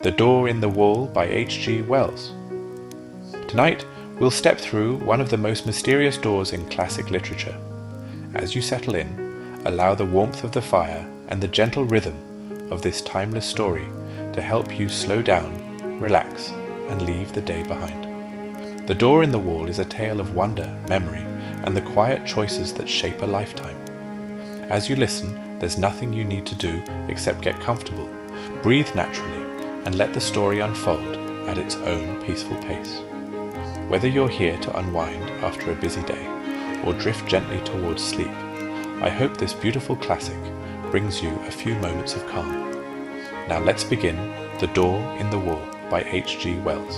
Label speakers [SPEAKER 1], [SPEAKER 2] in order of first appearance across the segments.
[SPEAKER 1] The Door in the Wall by H.G. Wells. Tonight, we'll step through one of the most mysterious doors in classic literature. As you settle in, allow the warmth of the fire and the gentle rhythm of this timeless story to help you slow down, relax, and leave the day behind. The Door in the Wall is a tale of wonder, memory, and the quiet choices that shape a lifetime. As you listen, there's nothing you need to do except get comfortable, breathe naturally, and let the story unfold at its own peaceful pace. Whether you're here to unwind after a busy day or drift gently towards sleep, I hope this beautiful classic brings you a few moments of calm. Now let's begin The Door in the Wall by H.G. Wells.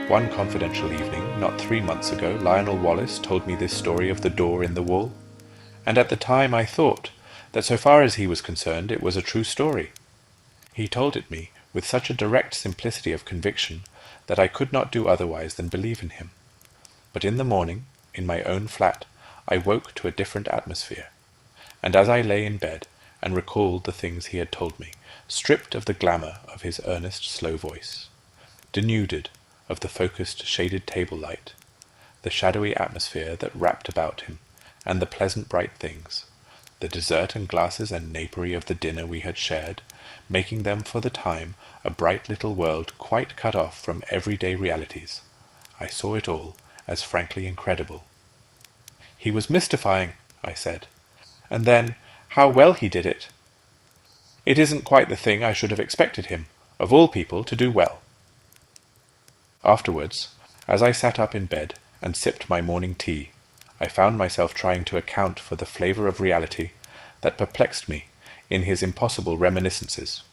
[SPEAKER 1] One confidential evening, not 3 months ago, Lionel Wallace told me this story of the door in the wall, and at the time I thought that so far as he was concerned it was a true story. He told it me with such a direct simplicity of conviction that I could not do otherwise than believe in him. But in the morning, in my own flat, I woke to a different atmosphere, and as I lay in bed and recalled the things he had told me, stripped of the glamour of his earnest, slow voice, denuded of the focused, shaded table light, the shadowy atmosphere that wrapped about him, and the pleasant bright things, the dessert and glasses and napery of the dinner we had shared, making them for the time a bright little world quite cut off from everyday realities, I saw it all as frankly incredible. "He was mystifying," I said. "And then, how well he did it! It isn't quite the thing I should have expected him, of all people, to do well." Afterwards, as I sat up in bed and sipped my morning tea, I found myself trying to account for the flavour of reality that perplexed me in his impossible reminiscences,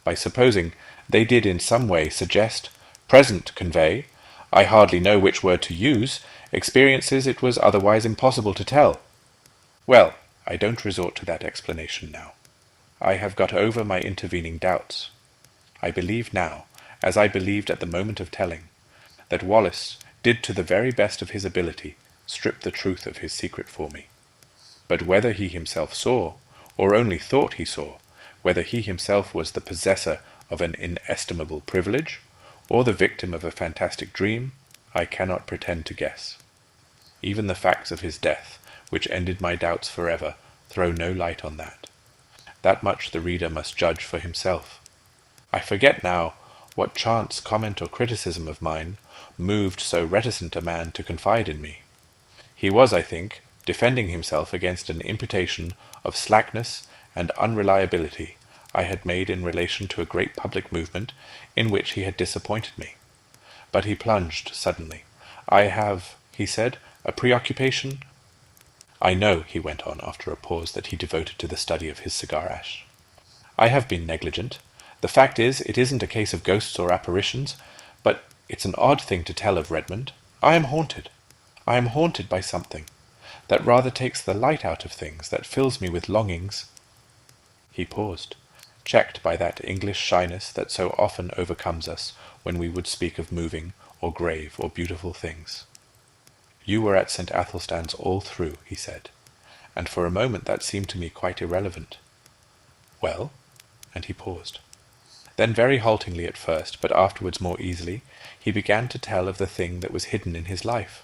[SPEAKER 1] by supposing they did in some way suggest, present convey, I hardly know which word to use, experiences it was otherwise impossible to tell. Well, I don't resort to that explanation now. I have got over my intervening doubts. I believe now, as I believed at the moment of telling, that Wallace did to the very best of his ability strip the truth of his secret for me. But whether he himself saw, or only thought he saw, whether he himself was the possessor of an inestimable privilege, or the victim of a fantastic dream, I cannot pretend to guess. Even the facts of his death, which ended my doubts forever, throw no light on that. That much the reader must judge for himself. I forget now what chance comment or criticism of mine moved so reticent a man to confide in me. He was, I think, defending himself against an imputation of slackness and unreliability I had made in relation to a great public movement in which he had disappointed me. But he plunged suddenly. "I have," he said, "a preoccupation." "I know," he went on after a pause that he devoted to the study of his cigar ash. "I have been negligent. The fact is, it isn't a case of ghosts or apparitions, but it's an odd thing to tell of Redmond. I am haunted. I am haunted by something that rather takes the light out of things, that fills me with longings." He paused, checked by that English shyness that so often overcomes us when we would speak of moving or grave or beautiful things. "You were at St. Athelstan's all through," he said, "and for a moment that seemed to me quite irrelevant." "Well?" And he paused. Then very haltingly at first, but afterwards more easily, he began to tell of the thing that was hidden in his life,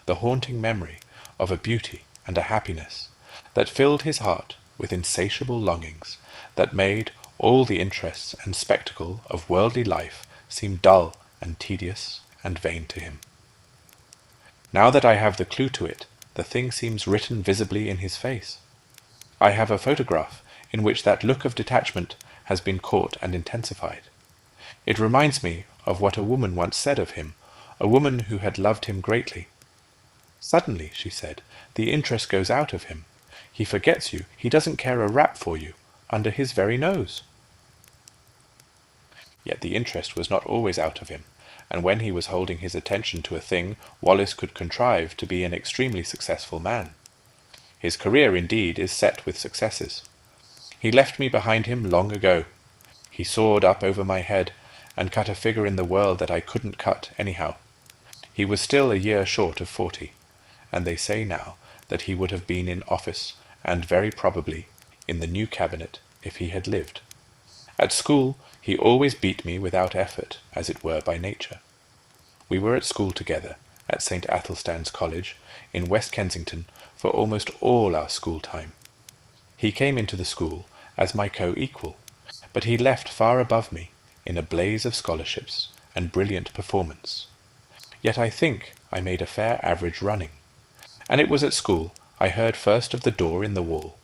[SPEAKER 1] the haunting memory of a beauty and a happiness that filled his heart with insatiable longings, that made all the interests and spectacle of worldly life seem dull and tedious and vain to him. Now that I have the clue to it, the thing seems written visibly in his face. I have a photograph in which that look of detachment has been caught and intensified. It reminds me of what a woman once said of him, a woman who had loved him greatly. "Suddenly," she said, "the interest goes out of him. He forgets you. He doesn't care a rap for you, under his very nose." Yet the interest was not always out of him, and when he was holding his attention to a thing, Wallace could contrive to be an extremely successful man. His career, indeed, is set with successes. He left me behind him long ago. He soared up over my head and cut a figure in the world that I couldn't cut anyhow. He was still a year short of 40, and they say now that he would have been in office, and very probably in the new cabinet, if he had lived. At school he always beat me without effort, as it were by nature. We were at school together, at St. Athelstan's College, in West Kensington, for almost all our school time. He came into the school as my co-equal, but he left far above me, in a blaze of scholarships and brilliant performance. Yet I think I made a fair average running, and it was at school I heard first of the door in the wall,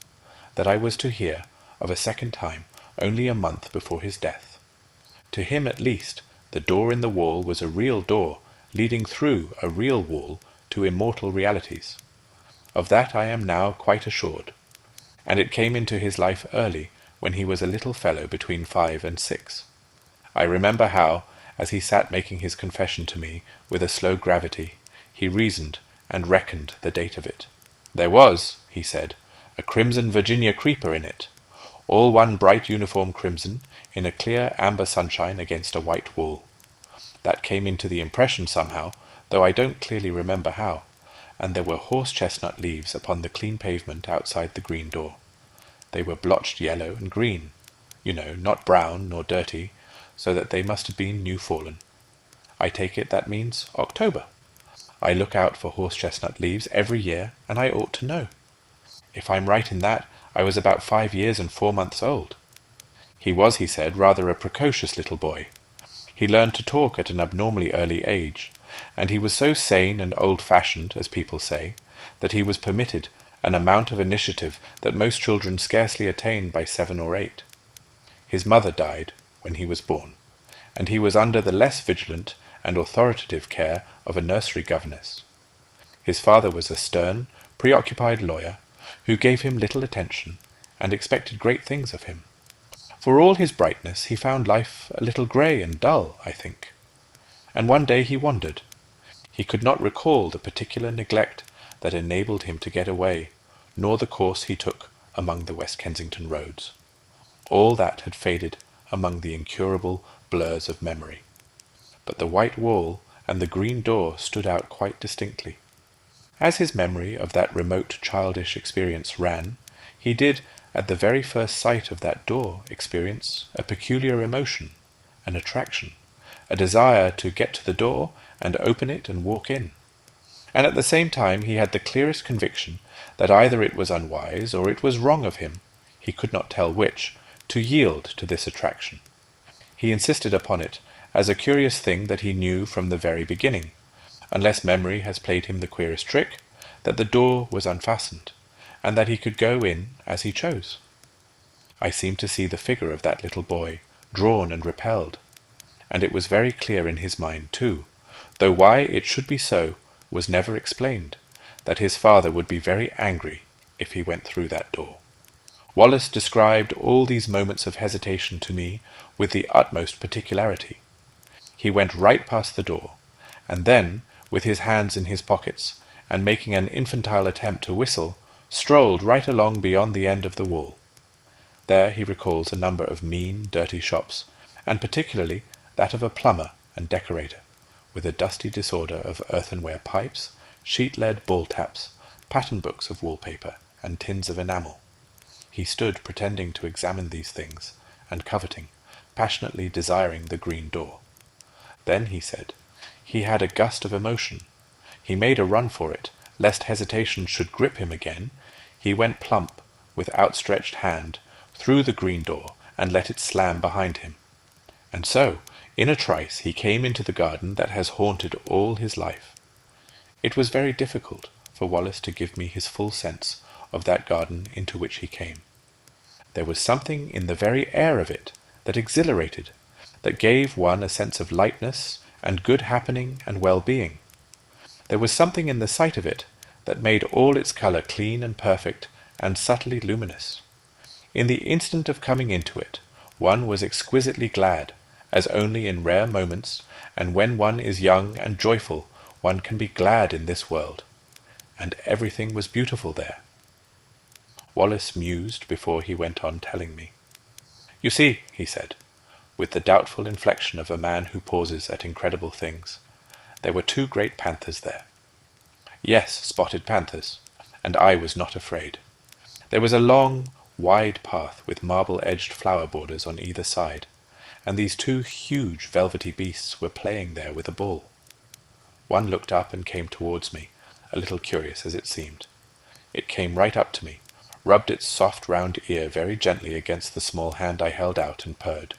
[SPEAKER 1] that I was to hear of a second time only a month before his death. To him at least, the door in the wall was a real door leading through a real wall to immortal realities. Of that I am now quite assured, and it came into his life early, when he was a little fellow between 5 and 6. I remember how, as he sat making his confession to me with a slow gravity, he reasoned and reckoned the date of it. There was, he said, a crimson Virginia creeper in it, all one bright uniform crimson, in a clear amber sunshine against a white wall. That came into the impression somehow, though I don't clearly remember how, and there were horse-chestnut leaves upon the clean pavement outside the green door. They were blotched yellow and green, not brown nor dirty, so that they must have been new-fallen. I take it that means October. I look out for horse-chestnut leaves every year, and I ought to know. If I'm right in that, I was about 5 years and 4 months old. He was, he said, rather a precocious little boy. He learned to talk at an abnormally early age, and he was so sane and old-fashioned, as people say, that he was permitted an amount of initiative that most children scarcely attain by 7 or 8. His mother died when he was born, and he was under the less vigilant and authoritative care of a nursery governess. His father was a stern, preoccupied lawyer, who gave him little attention, and expected great things of him. For all his brightness, he found life a little grey and dull, I think. And one day he wandered. He could not recall the particular neglect that enabled him to get away, nor the course he took among the West Kensington roads. All that had faded among the incurable blurs of memory. But the white wall and the green door stood out quite distinctly. As his memory of that remote childish experience ran, he did, at the very first sight of that door, experience a peculiar emotion, an attraction, a desire to get to the door and open it and walk in. And at the same time he had the clearest conviction that either it was unwise or it was wrong of him, he could not tell which, to yield to this attraction. He insisted upon it as a curious thing that he knew from the very beginning, unless memory has played him the queerest trick, that the door was unfastened, and that he could go in as he chose. I seemed to see the figure of that little boy, drawn and repelled, and it was very clear in his mind too, though why it should be so was never explained, that his father would be very angry if he went through that door. Wallace described all these moments of hesitation to me with the utmost particularity. He went right past the door, and then, with his hands in his pockets, and making an infantile attempt to whistle, strolled right along beyond the end of the wall. There he recalls a number of mean, dirty shops, and particularly that of a plumber and decorator, with a dusty disorder of earthenware pipes, sheet-lead ball-taps, pattern-books of wallpaper, and tins of enamel. He stood pretending to examine these things, and coveting, passionately desiring the green door. Then, he said, he had a gust of emotion. He made a run for it, lest hesitation should grip him again. He went plump, with outstretched hand, through the green door, and let it slam behind him. And so, in a trice, he came into the garden that has haunted all his life. It was very difficult for Wallace to give me his full sense of that garden into which he came. There was something in the very air of it that exhilarated, that gave one a sense of lightness and good happening and well-being. There was something in the sight of it that made all its colour clean and perfect and subtly luminous. In the instant of coming into it, one was exquisitely glad, as only in rare moments, and when one is young and joyful, one can be glad in this world. And everything was beautiful there. Wallace mused before he went on telling me. "You see," he said, with the doubtful inflection of a man who pauses at incredible things, "there were 2 great panthers there. Yes, spotted panthers, and I was not afraid. There was a long, wide path with marble-edged flower borders on either side, and these two huge velvety beasts were playing there with a ball. One looked up and came towards me, a little curious as it seemed. It came right up to me, rubbed its soft round ear very gently against the small hand I held out, and purred.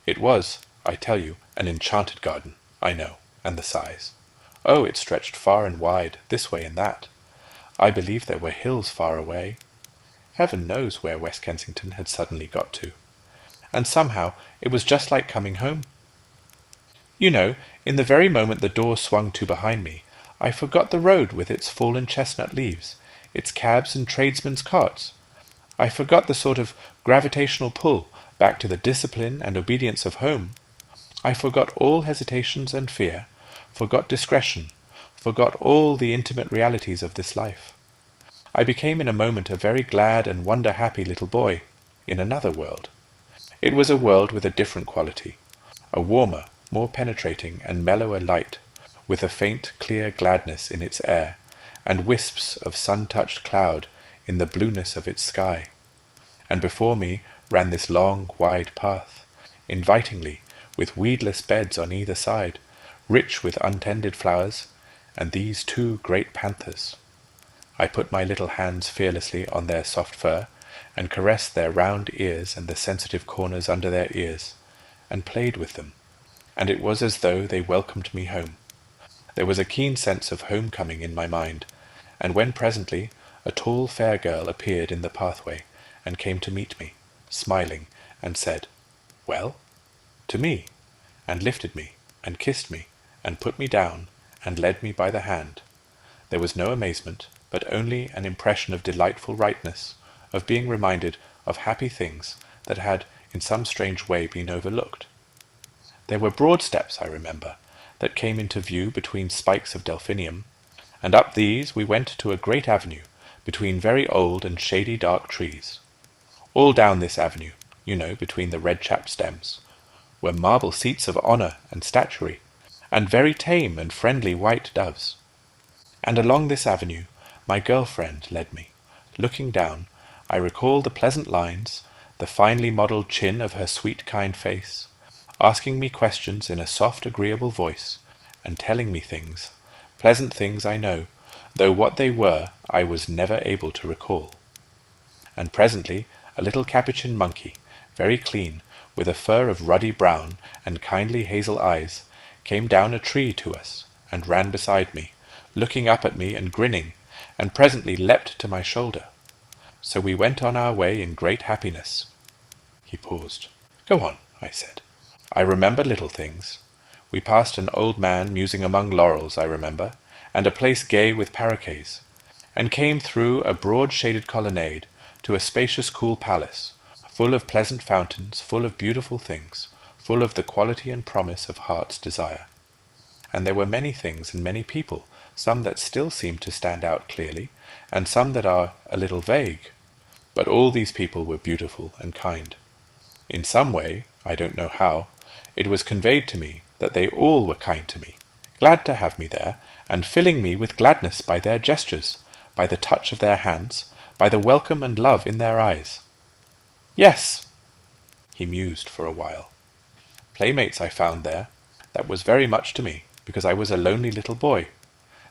[SPEAKER 1] It was, I tell you, an enchanted garden, I know, and the size. Oh, it stretched far and wide, this way and that. I believe there were hills far away. Heaven knows where West Kensington had suddenly got to. And somehow it was just like coming home. You know, in the very moment the door swung to behind me, I forgot the road with its fallen chestnut leaves, its cabs and tradesmen's carts. I forgot the sort of gravitational pull back to the discipline and obedience of home. I forgot all hesitations and fear, forgot discretion, forgot all the intimate realities of this life. I became in a moment a very glad and wonder-happy little boy, in another world. It was a world with a different quality, a warmer, more penetrating and mellower light, with a faint, clear gladness in its air, and wisps of sun-touched cloud in the blueness of its sky. And before me ran this long, wide path, invitingly, with weedless beds on either side, rich with untended flowers, and these two great panthers. I put my little hands fearlessly on their soft fur, and caressed their round ears and the sensitive corners under their ears, and played with them, and it was as though they welcomed me home. There was a keen sense of homecoming in my mind, and when presently a tall fair girl appeared in the pathway, and came to meet me, smiling, and said, "Well?" to me, and lifted me, and kissed me, and put me down, and led me by the hand. There was no amazement, but only an impression of delightful rightness, of being reminded of happy things that had in some strange way been overlooked. There were broad steps, I remember, that came into view between spikes of delphinium, and up these we went to a great avenue, between very old and shady dark trees. All down this avenue, you know, between the red-chapped stems, were marble seats of honour and statuary, and very tame and friendly white doves. And along this avenue my girl-friend led me. Looking down, I recall the pleasant lines, the finely modelled chin of her sweet kind face, asking me questions in a soft agreeable voice, and telling me things, pleasant things I know, though what they were I was never able to recall. And presently a little capuchin monkey, very clean, with a fur of ruddy brown and kindly hazel eyes, came down a tree to us, and ran beside me, looking up at me and grinning, and presently leapt to my shoulder. So we went on our way in great happiness. He paused. "Go on," I said. "I remember little things. We passed an old man musing among laurels, I remember, and a place gay with paroquets, and came through a broad-shaded colonnade to a spacious cool palace, full of pleasant fountains, full of beautiful things, full of the quality and promise of heart's desire. And there were many things and many people, some that still seem to stand out clearly, and some that are a little vague. But all these people were beautiful and kind. In some way, I don't know how, it was conveyed to me that they all were kind to me, glad to have me there, and filling me with gladness by their gestures, by the touch of their hands, by the welcome and love in their eyes. Yes," he mused for a while. "Playmates I found there. That was very much to me, because I was a lonely little boy.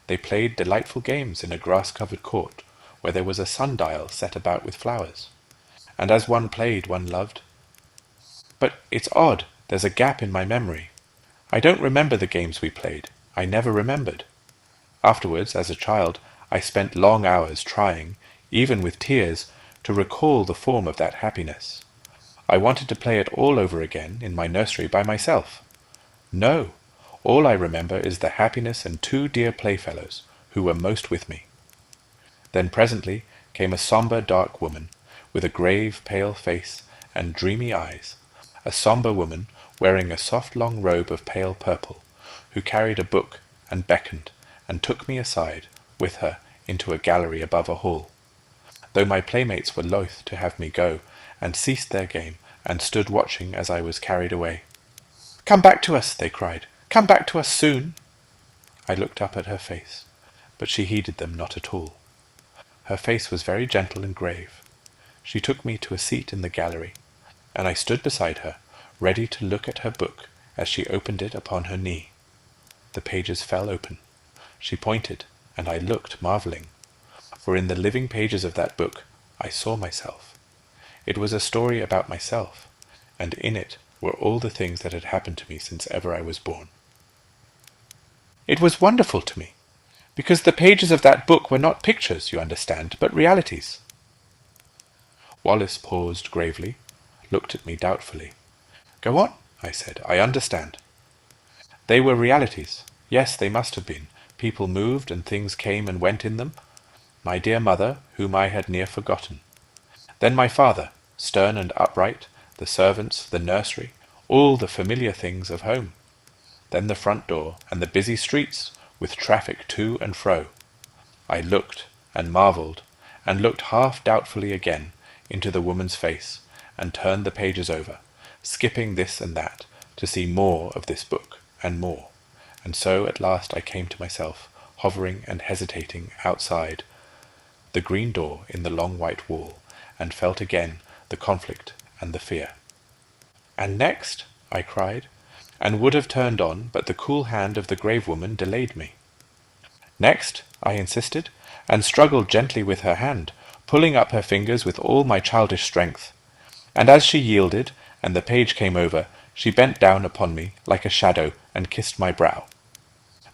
[SPEAKER 1] They played delightful games in a grass-covered court, where there was a sundial set about with flowers. And as one played, one loved. But it's odd, there's a gap in my memory. I don't remember the games we played. I never remembered. Afterwards, as a child, I spent long hours trying, even with tears, to recall the form of that happiness. I wanted to play it all over again in my nursery by myself. No, all I remember is the happiness and two dear playfellows who were most with me. Then presently came a sombre dark woman, with a grave pale face and dreamy eyes, a sombre woman wearing a soft long robe of pale purple, who carried a book and beckoned, and took me aside with her into a gallery above a hall, though my playmates were loath to have me go, and ceased their game, and stood watching as I was carried away. "Come back to us," they cried. "Come back to us soon." I looked up at her face, but she heeded them not at all. Her face was very gentle and grave. She took me to a seat in the gallery, and I stood beside her, ready to look at her book as she opened it upon her knee. The pages fell open. She pointed, and I looked, marvelling, for in the living pages of that book I saw myself. It was a story about myself, and in it were all the things that had happened to me since ever I was born. It was wonderful to me, because the pages of that book were not pictures, you understand, but realities. Wallace paused gravely, looked at me doubtfully. "Go on," I said. "I understand." "They were realities. Yes, they must have been. People moved, and things came and went in them. My dear mother, whom I had near forgotten. Then my father, stern and upright, the servants, the nursery, all the familiar things of home. Then the front door, and the busy streets, with traffic to and fro. I looked, and marvelled, and looked half doubtfully again into the woman's face, and turned the pages over, skipping this and that, to see more of this book, and more. And so at last I came to myself, hovering and hesitating outside the green door in the long white wall, and felt again the conflict and the fear. "And next?" I cried, and would have turned on, but the cool hand of the grave woman delayed me. "Next?" I insisted, and struggled gently with her hand, pulling up her fingers with all my childish strength. And as she yielded, and the page came over, she bent down upon me like a shadow, and kissed my brow.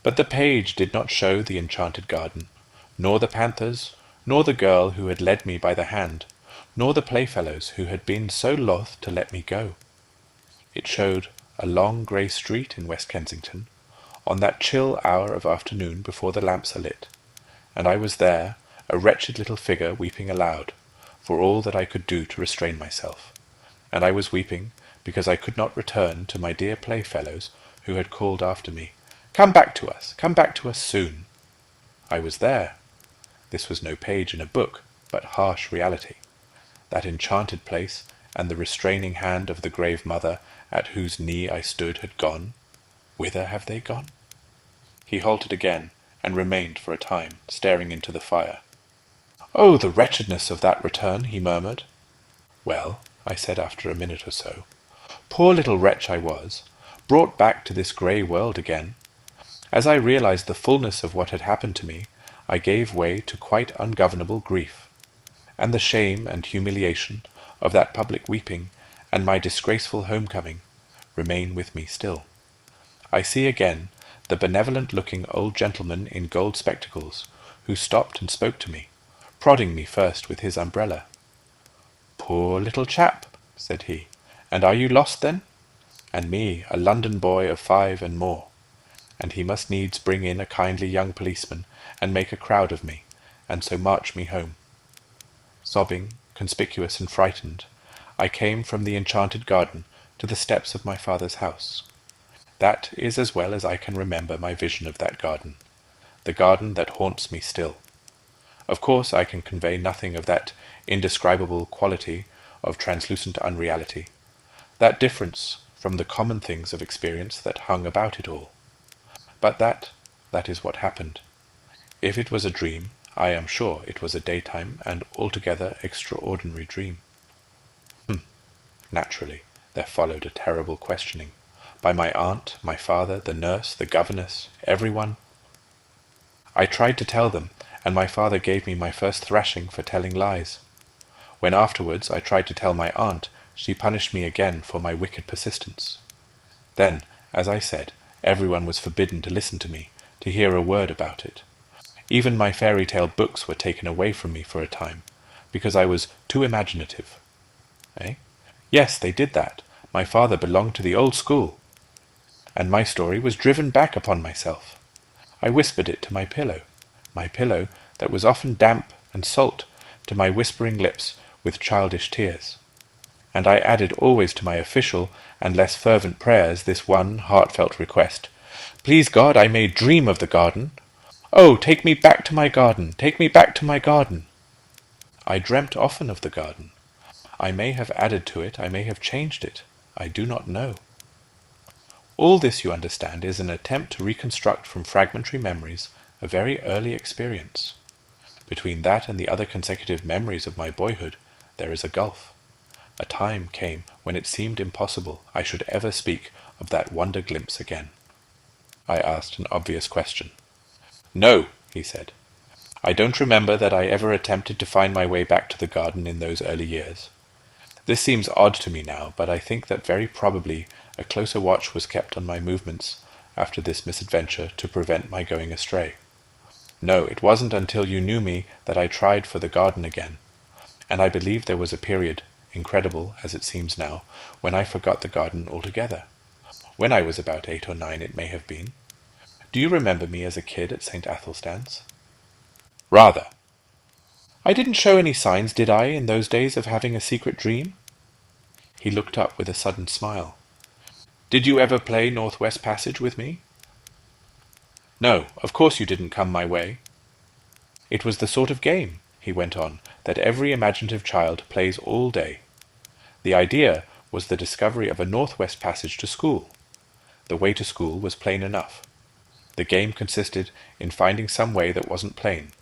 [SPEAKER 1] But the page did not show the enchanted garden, nor the panthers, nor the girl who had led me by the hand, nor the playfellows who had been so loth to let me go. It showed a long grey street in West Kensington, on that chill hour of afternoon before the lamps are lit, and I was there, a wretched little figure weeping aloud, for all that I could do to restrain myself, and I was weeping because I could not return to my dear playfellows who had called after me, come back to us soon. I was there. This was no page in a book, but harsh reality. That enchanted place, and the restraining hand of the grave mother at whose knee I stood had gone. Whither have they gone? He halted again, and remained for a time, staring into the fire. "Oh, the wretchedness of that return," he murmured. "Well," I said after a minute or so, "poor little wretch I was, brought back to this grey world again. As I realized the fullness of what had happened to me, I gave way to quite ungovernable grief, and the shame and humiliation of that public weeping and my disgraceful homecoming remain with me still. I see again the benevolent-looking old gentleman in gold spectacles, who stopped and spoke to me, prodding me first with his umbrella. 'Poor little chap,' said he, 'and are you lost then?' And me, a London boy of 5 and more. And he must needs bring in a kindly young policeman, and make a crowd of me, and so march me home. Sobbing, conspicuous and frightened, I came from the enchanted garden to the steps of my father's house. That is as well as I can remember my vision of that garden, the garden that haunts me still. Of course I can convey nothing of that indescribable quality of translucent unreality, that difference from the common things of experience that hung about it all. But that is what happened. If it was a dream, I am sure it was a daytime and altogether extraordinary dream." Naturally, there followed a terrible questioning, by my aunt, my father, the nurse, the governess, everyone. I tried to tell them, and my father gave me my first thrashing for telling lies. When afterwards I tried to tell my aunt, she punished me again for my wicked persistence. Then, as I said, everyone was forbidden to listen to me, to hear a word about it. Even my fairy tale books were taken away from me for a time, because I was too imaginative. Eh? Yes, they did that. My father belonged to the old school. And my story was driven back upon myself. I whispered it to my pillow that was often damp and salt to my whispering lips with childish tears. And I added always to my official and less fervent prayers this one heartfelt request: "Please God, I may dream of the garden. Oh, take me back to my garden, take me back to my garden." I dreamt often of the garden. I may have added to it, I may have changed it. I do not know. All this, you understand, is an attempt to reconstruct from fragmentary memories a very early experience. Between that and the other consecutive memories of my boyhood, there is a gulf. A time came when it seemed impossible I should ever speak of that wonder glimpse again. I asked an obvious question. "No," he said. "I don't remember that I ever attempted to find my way back to the garden in those early years. This seems odd to me now, but I think that very probably a closer watch was kept on my movements after this misadventure to prevent my going astray. No, it wasn't until you knew me that I tried for the garden again, and I believe there was a period, incredible as it seems now, when I forgot the garden altogether. When I was about 8 or 9 it may have been. Do you remember me as a kid at St. Athelstan's?" "Rather." "I didn't show any signs, did I, in those days of having a secret dream?" He looked up with a sudden smile. "Did you ever play Northwest Passage with me?" "No, of course you didn't come my way." "It was the sort of game," he went on, "that every imaginative child plays all day. The idea was the discovery of a Northwest Passage to school. The way to school was plain enough. The game consisted in finding some way that wasn't plain,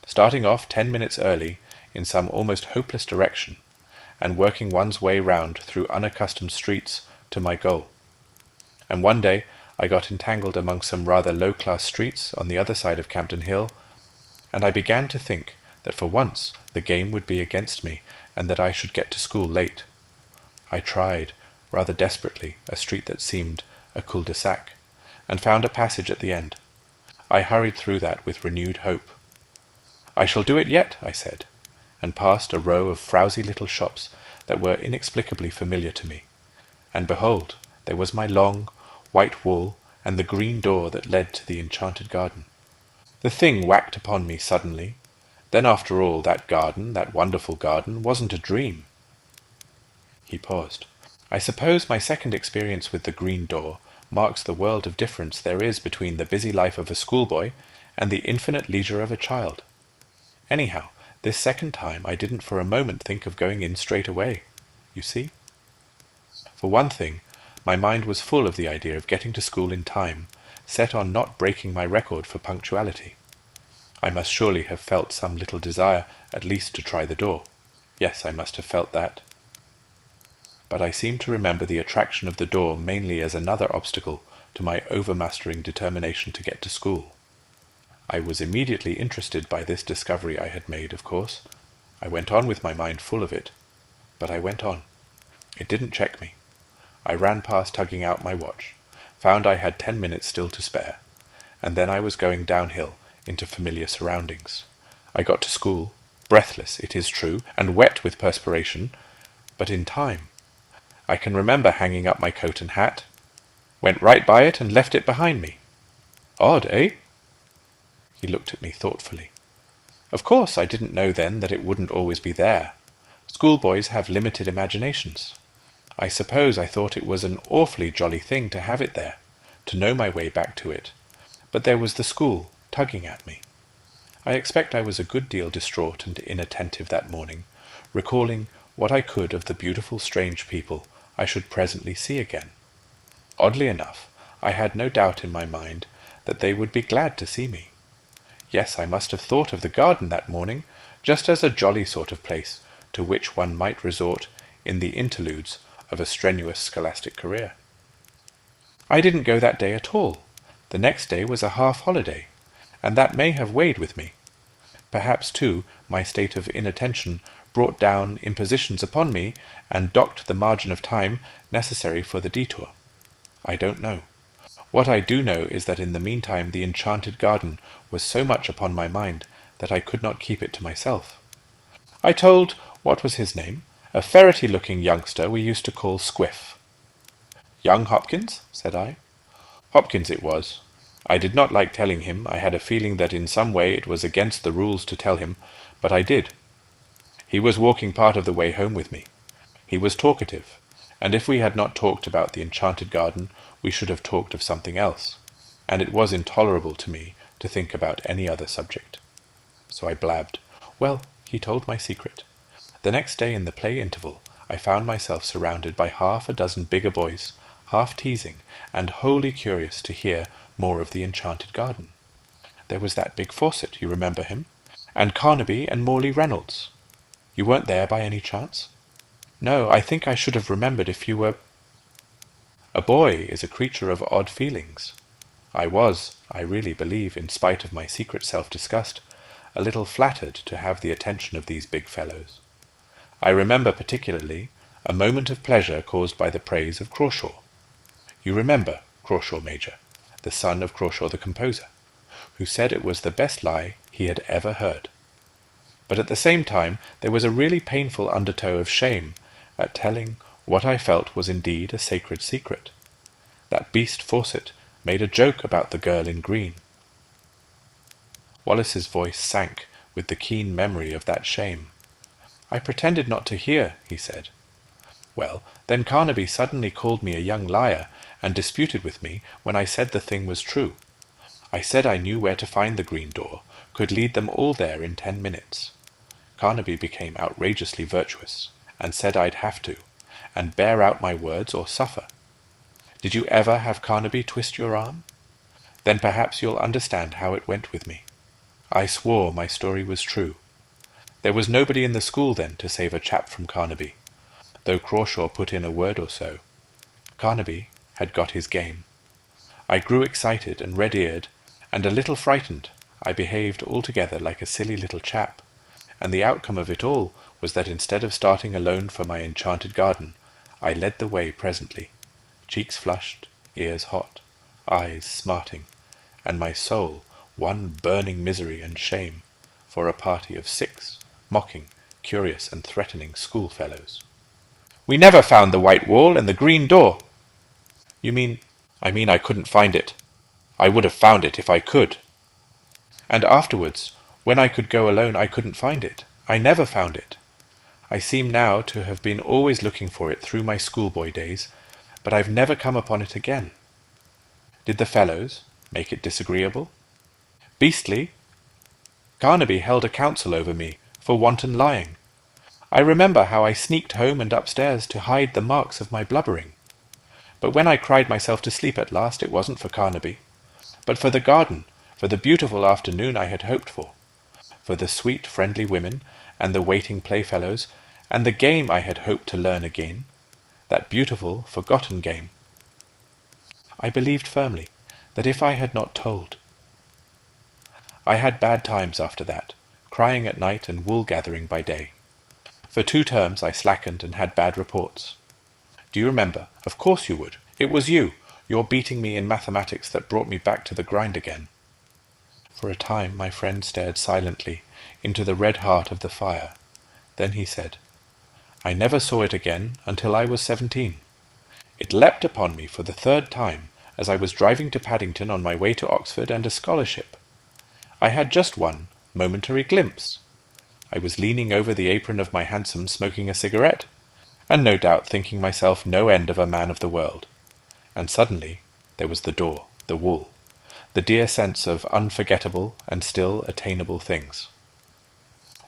[SPEAKER 1] starting off 10 minutes early in some almost hopeless direction, and working one's way round through unaccustomed streets to my goal. And one day I got entangled among some rather low-class streets on the other side of Campden Hill, and I began to think that for once the game would be against me, and that I should get to school late. I tried, rather desperately, a street that seemed a cul-de-sac, and found a passage at the end. I hurried through that with renewed hope. "I shall do it yet," I said, and passed a row of frowsy little shops that were inexplicably familiar to me. And behold, there was my long, white wall and the green door that led to the enchanted garden. The thing whacked upon me suddenly. Then after all, that garden, that wonderful garden, wasn't a dream. He paused. "I suppose my second experience with the green door marks the world of difference there is between the busy life of a schoolboy and the infinite leisure of a child. Anyhow, this second time I didn't for a moment think of going in straight away. You see? For one thing, my mind was full of the idea of getting to school in time, set on not breaking my record for punctuality. I must surely have felt some little desire at least to try the door. Yes, I must have felt that. But I seem to remember the attraction of the door mainly as another obstacle to my overmastering determination to get to school. I was immediately interested by this discovery I had made, of course. I went on with my mind full of it. But I went on. It didn't check me. I ran past tugging out my watch, found I had 10 minutes still to spare, and then I was going downhill into familiar surroundings. I got to school, breathless, it is true, and wet with perspiration, but in time. I can remember hanging up my coat and hat, went right by it and left it behind me. Odd, eh? He looked at me thoughtfully. Of course, I didn't know then that it wouldn't always be there. Schoolboys have limited imaginations. I suppose I thought it was an awfully jolly thing to have it there, to know my way back to it. But there was the school, tugging at me. I expect I was a good deal distraught and inattentive that morning, recalling what I could of the beautiful strange people I should presently see again. Oddly enough, I had no doubt in my mind that they would be glad to see me. Yes, I must have thought of the garden that morning, just as a jolly sort of place to which one might resort in the interludes of a strenuous scholastic career. I didn't go that day at all. The next day was a half-holiday, and that may have weighed with me. Perhaps, too, my state of inattention brought down impositions upon me and docked the margin of time necessary for the detour. I don't know. What I do know is that in the meantime the enchanted garden was so much upon my mind that I could not keep it to myself. I told, what was his name, a ferrety-looking youngster we used to call Squiff. "Young Hopkins?" said I. "Hopkins it was. I did not like telling him. I had a feeling that in some way it was against the rules to tell him, but I did. He was walking part of the way home with me. He was talkative, and if we had not talked about the enchanted garden, we should have talked of something else, and it was intolerable to me to think about any other subject. So I blabbed. Well, he told my secret. The next day in the play interval, I found myself surrounded by half a dozen bigger boys, half teasing, and wholly curious to hear more of the enchanted garden. There was that big Fawcett, you remember him, and Carnaby and Morley Reynolds. You weren't there by any chance? No, I think I should have remembered if you were... A boy is a creature of odd feelings. I was, I really believe, in spite of my secret self-disgust, a little flattered to have the attention of these big fellows. I remember particularly a moment of pleasure caused by the praise of Crawshaw. You remember Crawshaw Major, the son of Crawshaw the composer, who said it was the best lie he had ever heard. But at the same time there was a really painful undertow of shame at telling what I felt was indeed a sacred secret. That beast Fawcett made a joke about the girl in green. Wallace's voice sank with the keen memory of that shame. I pretended not to hear, he said. Well, then Carnaby suddenly called me a young liar and disputed with me when I said the thing was true. I said I knew where to find the green door, could lead them all there in 10 minutes. Carnaby became outrageously virtuous, and said I'd have to, and bear out my words or suffer. Did you ever have Carnaby twist your arm? Then perhaps you'll understand how it went with me. I swore my story was true. There was nobody in the school then to save a chap from Carnaby, though Crawshaw put in a word or so. Carnaby had got his game. I grew excited and red-eared, and a little frightened. I behaved altogether like a silly little chap, and the outcome of it all was that instead of starting alone for my enchanted garden, I led the way presently, cheeks flushed, ears hot, eyes smarting, and my soul one burning misery and shame, for a party of 6 mocking, curious, and threatening schoolfellows. "We never found the white wall and the green door." "You mean—" "I mean I couldn't find it. I would have found it if I could. And afterwards, when I could go alone, I couldn't find it. I never found it. I seem now to have been always looking for it through my schoolboy days, but I've never come upon it again. Did the fellows make it disagreeable?" "Beastly. Carnaby held a council over me for wanton lying. I remember how I sneaked home and upstairs to hide the marks of my blubbering. But when I cried myself to sleep at last, it wasn't for Carnaby, but for the garden, for the beautiful afternoon I had hoped for the sweet, friendly women, and the waiting playfellows, and the game I had hoped to learn again, that beautiful, forgotten game. I believed firmly that if I had not told... I had bad times after that, crying at night and wool-gathering by day. For 2 terms I slackened and had bad reports. Do you remember? Of course you would. It was you, your beating me in mathematics, that brought me back to the grind again. For a time my friend stared silently into the red heart of the fire. Then he said, "I never saw it again until I was 17. It leapt upon me for the 3rd time as I was driving to Paddington on my way to Oxford and a scholarship. I had just one momentary glimpse. I was leaning over the apron of my hansom smoking a cigarette, and no doubt thinking myself no end of a man of the world. And suddenly there was the door, the wool, the dear sense of unforgettable and still attainable things.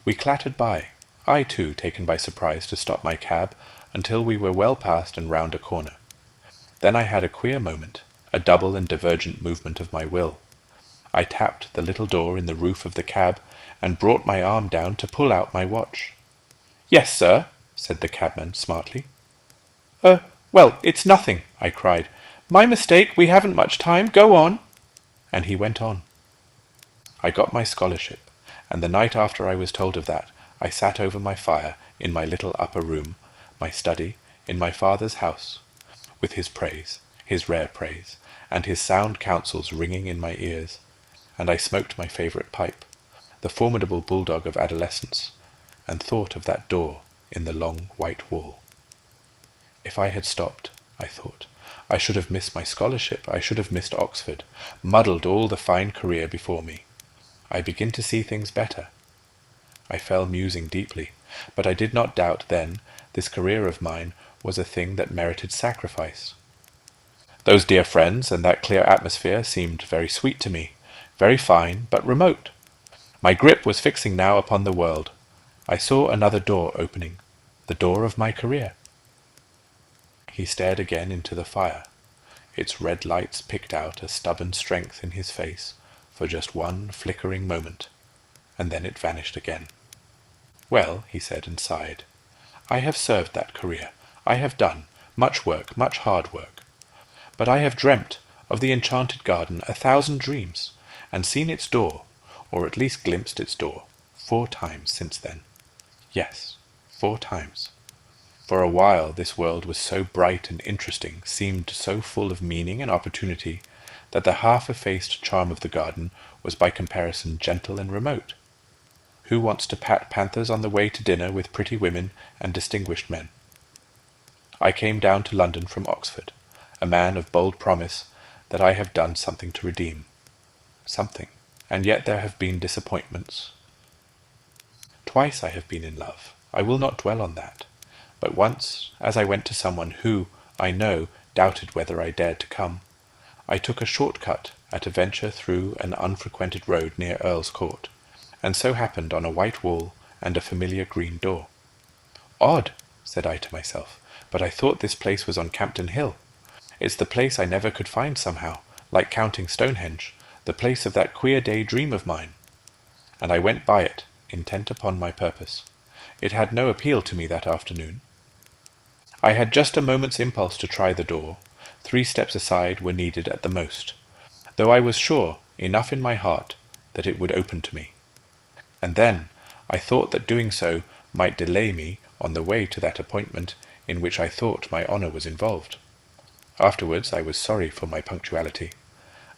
[SPEAKER 1] We clattered by, I too taken by surprise to stop my cab until we were well past and round a corner. Then I had a queer moment, a double and divergent movement of my will. I tapped the little door in the roof of the cab and brought my arm down to pull out my watch. "Yes, sir," said the cabman smartly. Well, it's nothing," I cried. "My mistake, we haven't much time, go on." And he went on. I got my scholarship, and the night after I was told of that, I sat over my fire in my little upper room, my study, in my father's house, with his praise, his rare praise, and his sound counsels ringing in my ears, and I smoked my favourite pipe, the formidable bulldog of adolescence, and thought of that door in the long white wall. If I had stopped, I thought, I should have missed my scholarship, I should have missed Oxford, muddled all the fine career before me. I begin to see things better. I fell musing deeply, but I did not doubt then this career of mine was a thing that merited sacrifice. Those dear friends and that clear atmosphere seemed very sweet to me, very fine, but remote. My grip was fixing now upon the world. I saw another door opening, the door of my career. He stared again into the fire. Its red lights picked out a stubborn strength in his face for just one flickering moment, and then it vanished again. "Well," he said, and sighed, "I have served that career. I have done much work, much hard work. But I have dreamt of the enchanted garden 1,000 dreams, and seen its door, or at least glimpsed its door, 4 times since then. Yes, 4 times. For a while this world was so bright and interesting, seemed so full of meaning and opportunity, that the half-effaced charm of the garden was by comparison gentle and remote. Who wants to pat panthers on the way to dinner with pretty women and distinguished men? I came down to London from Oxford, a man of bold promise that I have done something to redeem. Something. And yet there have been disappointments. Twice I have been in love. I will not dwell on that. But once, as I went to someone who, I know, doubted whether I dared to come, I took a short cut at a venture through an unfrequented road near Earl's Court, and so happened on a white wall and a familiar green door. "Odd," said I to myself, "but I thought this place was on Campden Hill. It's the place I never could find somehow, like counting Stonehenge, the place of that queer day dream of mine." And I went by it, intent upon my purpose. It had no appeal to me that afternoon. I had just a moment's impulse to try the door. 3 steps aside were needed at the most, though I was sure, enough in my heart, that it would open to me. And then I thought that doing so might delay me on the way to that appointment in which I thought my honour was involved. Afterwards I was sorry for my punctuality.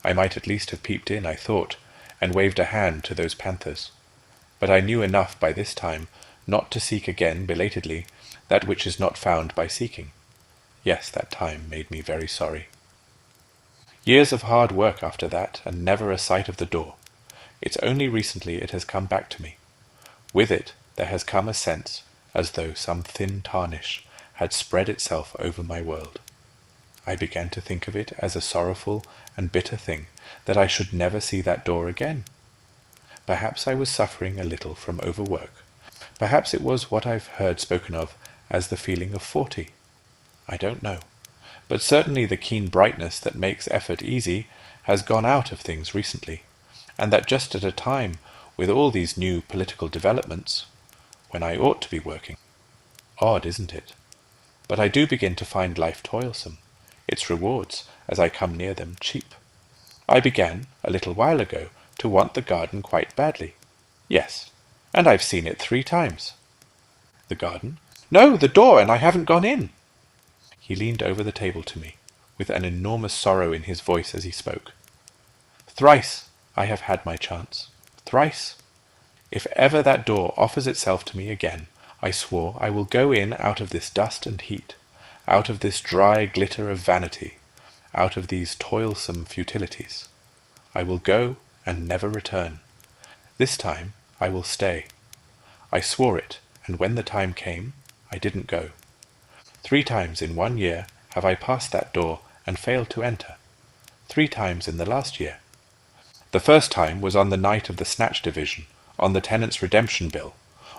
[SPEAKER 1] I might at least have peeped in, I thought, and waved a hand to those panthers. But I knew enough by this time not to seek again belatedly that which is not found by seeking. Yes, that time made me very sorry. Years of hard work after that, and never a sight of the door. It's only recently it has come back to me. With it there has come a sense, as though some thin tarnish had spread itself over my world. I began to think of it as a sorrowful and bitter thing that I should never see that door again. Perhaps I was suffering a little from overwork. Perhaps it was what I've heard spoken of as the feeling of 40. I don't know. But certainly the keen brightness that makes effort easy has gone out of things recently, and that just at a time with all these new political developments, when I ought to be working. Odd, isn't it? But I do begin to find life toilsome, its rewards, as I come near them, cheap. I began, a little while ago, to want the garden quite badly. Yes, and I've seen it 3 times. The garden? No, the door, and I haven't gone in. He leaned over the table to me, with an enormous sorrow in his voice as he spoke. Thrice I have had my chance. Thrice. If ever that door offers itself to me again, I swore I will go in out of this dust and heat, out of this dry glitter of vanity, out of these toilsome futilities. I will go and never return. This time I will stay. I swore it, and when the time came, I didn't go. 3 times in 1 year have I passed that door and failed to enter. 3 times in the last year. The first time was on the night of the Snatch Division, on the Tenants' Redemption Bill,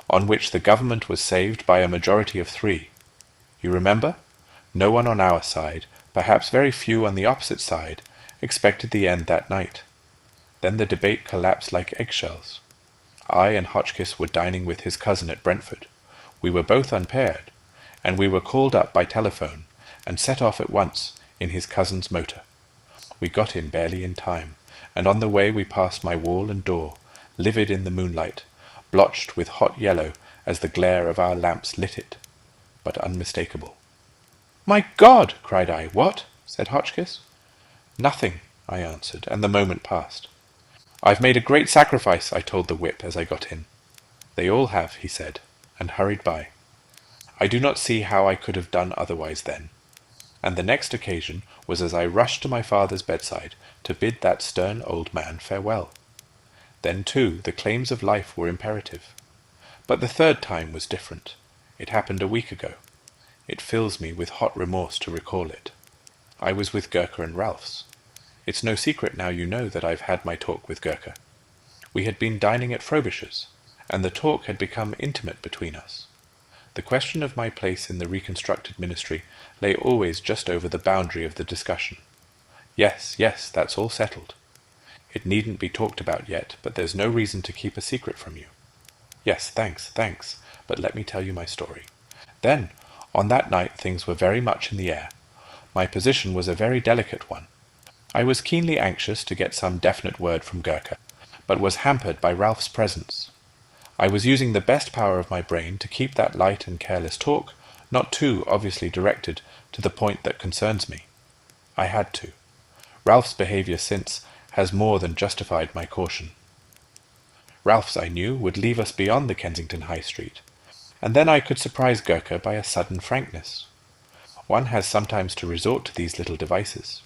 [SPEAKER 1] on which the government was saved by a majority of 3. You remember? No one on our side, perhaps very few on the opposite side, expected the end that night. Then the debate collapsed like eggshells. I and Hotchkiss were dining with his cousin at Brentford. We were both unpaired, and we were called up by telephone, and set off at once in his cousin's motor. We got in barely in time, and on the way we passed my wall and door, livid in the moonlight, blotched with hot yellow as the glare of our lamps lit it, but unmistakable. "My God!" cried I. "What?" said Hotchkiss. "Nothing," I answered, and the moment passed. "I've made a great sacrifice," I told the whip as I got in. "They all have," he said, and hurried by. I do not see how I could have done otherwise then. And the next occasion was as I rushed to my father's bedside to bid that stern old man farewell. Then, too, the claims of life were imperative. But the 3rd time was different. It happened a week ago. It fills me with hot remorse to recall it. I was with Gurker and Ralph's. It's no secret now, you know, that I've had my talk with Gurker. We had been dining at Frobisher's, and the talk had become intimate between us. The question of my place in the reconstructed ministry lay always just over the boundary of the discussion. Yes, that's all settled. It needn't be talked about yet, but there's no reason to keep a secret from you. Yes, thanks, but let me tell you my story. Then, on that night things were very much in the air. My position was a very delicate one. I was keenly anxious to get some definite word from Gurkha, but was hampered by Ralph's presence. I was using the best power of my brain to keep that light and careless talk not too obviously directed to the point that concerns me. I had to. Ralph's behaviour since has more than justified my caution. Ralph's, I knew, would leave us beyond the Kensington High Street, and then I could surprise Gurkha by a sudden frankness. One has sometimes to resort to these little devices.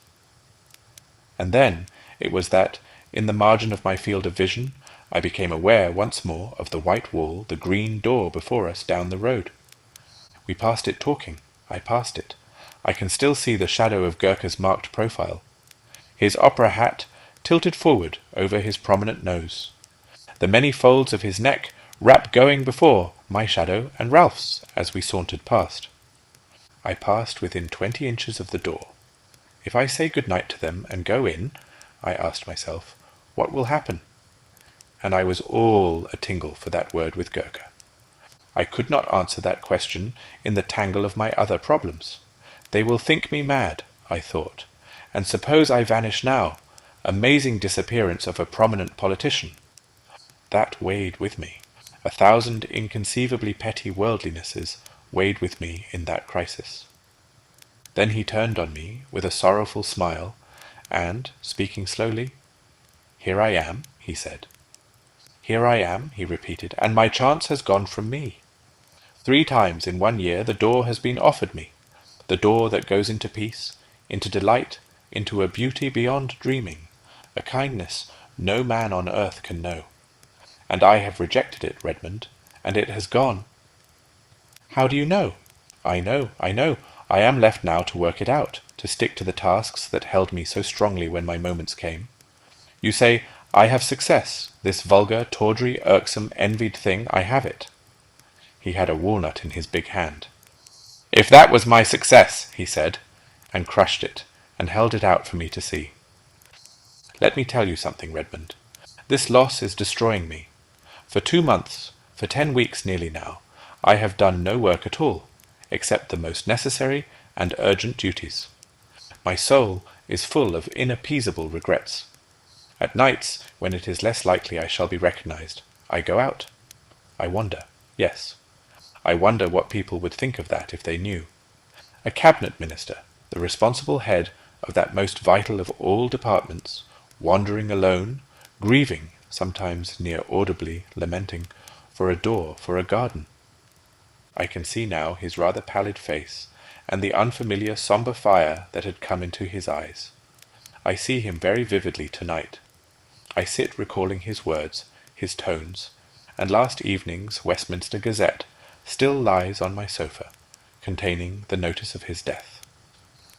[SPEAKER 1] And then it was that, in the margin of my field of vision, I became aware once more of the white wall, the green door before us down the road. We passed it talking. I passed it. I can still see the shadow of Gurkha's marked profile. His opera hat tilted forward over his prominent nose. The many folds of his neck wrap going before my shadow and Ralph's as we sauntered past. I passed within 20 inches of the door. If I say good night to them and go in, I asked myself, what will happen? And I was all a tingle for that word with Gurkha. I could not answer that question in the tangle of my other problems. They will think me mad, I thought, and suppose I vanish now, amazing disappearance of a prominent politician. That weighed with me. 1,000 inconceivably petty worldlinesses weighed with me in that crisis. Then he turned on me with a sorrowful smile, and, speaking slowly, "Here I am," he said. "Here I am," he repeated, "and my chance has gone from me. 3 times in 1 year the door has been offered me, the door that goes into peace, into delight, into a beauty beyond dreaming, a kindness no man on earth can know. And I have rejected it, Redmond, and it has gone." "How do you know?" I know. I am left now to work it out, to stick to the tasks that held me so strongly when my moments came. You say, I have success, this vulgar, tawdry, irksome, envied thing, I have it." He had a walnut in his big hand. "If that was my success," he said, and crushed it, and held it out for me to see. "Let me tell you something, Redmond. This loss is destroying me. For 2 months, for 10 weeks nearly now, I have done no work at all, except the most necessary and urgent duties. My soul is full of inappeasable regrets. At nights, when it is less likely I shall be recognized, I go out. I wander, yes. I wonder what people would think of that if they knew. A cabinet minister, the responsible head of that most vital of all departments, wandering alone, grieving, sometimes near audibly lamenting, for a door, for a garden. I can see now his rather pallid face, and the unfamiliar sombre fire that had come into his eyes. I see him very vividly tonight. I sit recalling his words, his tones, and last evening's Westminster Gazette still lies on my sofa, containing the notice of his death.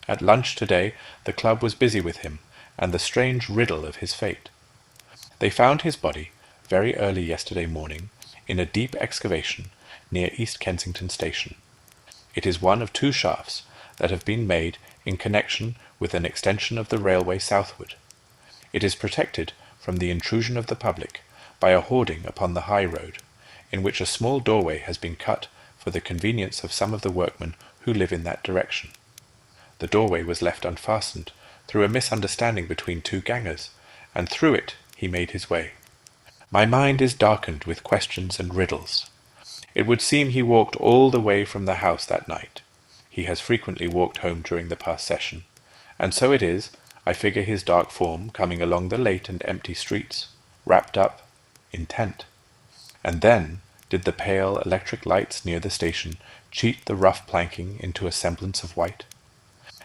[SPEAKER 1] At lunch today the club was busy with him, and the strange riddle of his fate. They found his body, very early yesterday morning, in a deep excavation near East Kensington Station. It is one of 2 shafts that have been made in connection with an extension of the railway southward. It is protected from the intrusion of the public by a hoarding upon the high road, in which a small doorway has been cut for the convenience of some of the workmen who live in that direction. The doorway was left unfastened through a misunderstanding between 2 gangers, and through it he made his way. My mind is darkened with questions and riddles. It would seem he walked all the way from the house that night. He has frequently walked home during the past session, and so it is, I figure his dark form coming along the late and empty streets, wrapped up, intent. And then did the pale electric lights near the station cheat the rough planking into a semblance of white?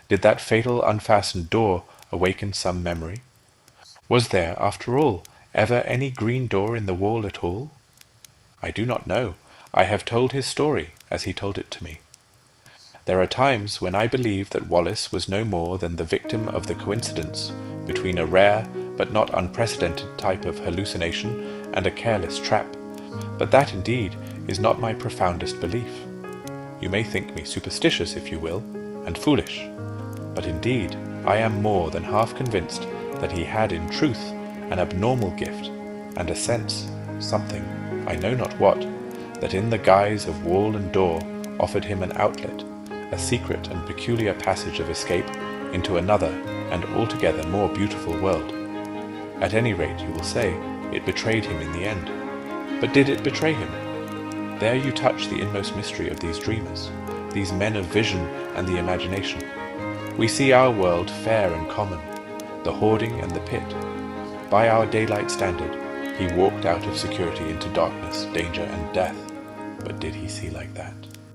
[SPEAKER 1] Did that fatal unfastened door awaken some memory? Was there, after all, ever any green door in the wall at all? I do not know. I have told his story as he told it to me. There are times when I believe that Wallace was no more than the victim of the coincidence between a rare but not unprecedented type of hallucination and a careless trap, but that indeed is not my profoundest belief. You may think me superstitious, if you will, and foolish, but indeed I am more than half convinced that he had in truth an abnormal gift and a sense, something, I know not what, that in the guise of wall and door offered him an outlet, a secret and peculiar passage of escape into another and altogether more beautiful world. At any rate, you will say, it betrayed him in the end. But did it betray him? There you touch the inmost mystery of these dreamers, these men of vision and the imagination. We see our world fair and common, the hoarding and the pit. By our daylight standard, he walked out of security into darkness, danger, and death. But did he see like that?